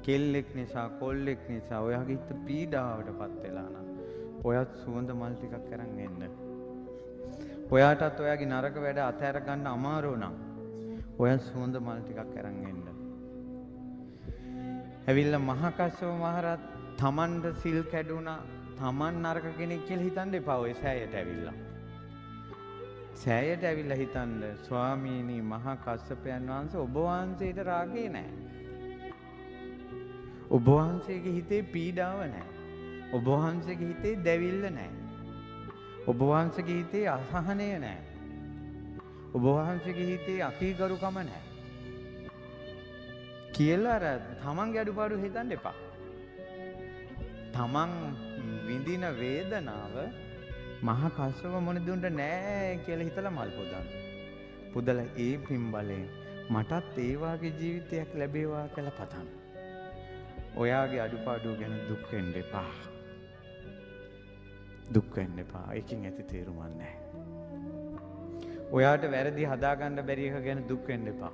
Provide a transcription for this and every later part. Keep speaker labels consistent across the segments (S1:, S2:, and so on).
S1: කෙල්ලෙක් නිසා, කොල්ලෙක් නිසා ඔයාගේ හිත පීඩාවටපත් වෙලා නම් ඔයත් සුවඳ මල් ටිකක් අරන් එන්න. ඔයාටත් ඔයාගේ නරක වැඩ අතහැර ගන්න අමාරු නම් ඔයත් සුවඳ මල් ටිකක් අරන් එන්න. ඇවිල්ලා මහා කස්සප මහරහත් තමන්ට සිල් කැඩුනා, තමන් නරක කෙනෙක් කියලා හිතන්න එපා. ඔය සෑයට ඇවිල්ලා. සෑයට ඇවිල්ලා හිතන්න ස්වාමීනි මහා කස්සපයන් වහන්සේ ඔබ වහන්සේට රාගේ නැහැ. ඔබ වහන්සේගේ හිතේ පීඩාව නැහැ. ඔබ වහන්සේගේ හිතේ දැවිල්ල නැහැ. ඔබ වහන්සේගේ හිතේ අසහනය නැහැ. ඔබ වහන්සේගේ හිතේ අකීකරුකම නැහැ. කියලා අර තමන්ගේ අඩුපාඩු හිතන්න එපා. තමන් විඳින වේදනාව මහා කස්සප මුනිදුන්ට නෑ කියලා හිතලා මල් පුදන්න. පුදලා ඒ පින් බලයෙන් මටත් ඒ වාගේ ජීවිතයක් ලැබේවා කියලා පතන්න. ඔයාගේ අඩුපාඩු ගැන දුක් වෙන්න එපා. දුක් වෙන්න එපා. ඒකෙන් ඇති තේරුමක් නැහැ. ඔයාට වැරදි හදාගන්න බැරි එක ගැන දුක් වෙන්න එපා.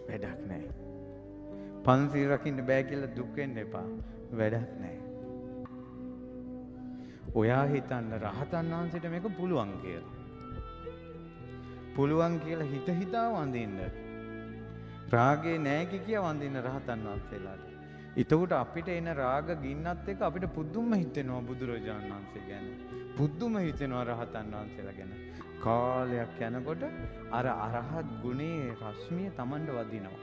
S1: වැඩක් නැහැ. පන්සිල් රකින්න බෑ කියලා දුක් වෙන්න එපා. වැඩක් නැහැ. ඔයා හිතන්න රහතන් වහන්සේට මේක පුළුවන් කියලා. පුළුවන් කියලා හිත හිතා වඳින්න. රාගේ නැහැ කිය වඳින්න රහතන් වහන්සේලාට. එතකොට අපිට එන රාග ගින්නත් එක්ක අපිට පුදුම හිතෙනවා බුදුරජාණන් වහන්සේ ගැන. පුදුම හිතෙනවා රහතන් වහන්සේලා ගැන. කාලයක් යනකොට අර අරහත් ගුණේ රශ්මිය Tamanට වදිනවා.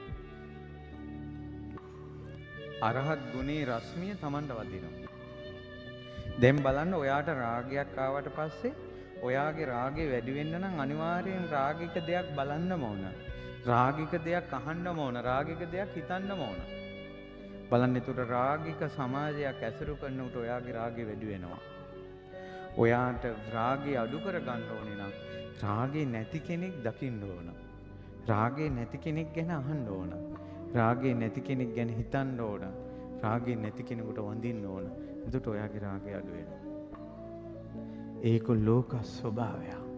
S1: අරහත් ගුණේ රශ්මිය Tamanට වදිනවා. දැන් බලන්න ඔයාට රාගයක් ආවට පස්සේ ඔයාගේ රාගේ වැඩි වෙන්න නම් අනිවාර්යෙන් රාගික දෙයක් බලන්නම ඕන. රාගික දෙයක් අහන්නම ඕන. රාගික දෙයක් හිතන්නම ඕන. බලන්න එතකොට රාගික සමාජයක් ඇසුරු කරනකොට ඔයාගේ රාගේ වැඩි වෙනවා. ඔයාට රාගේ අඩු කර ගන්න ඕනේ නම් රාගේ නැති කෙනෙක් දකින්න ඕන. රාගේ නැති කෙනෙක් ගැන අහන්න ඕන. රාගේ නැති කෙනෙක් ගැන හිතන්න ඕන. රාගේ නැති කෙනෙකුට වඳින්න ඕන. එතකොට ඔයාගේ රාගය අඩු වෙනවා. ඒක ලෝක ස්වභාවයක්.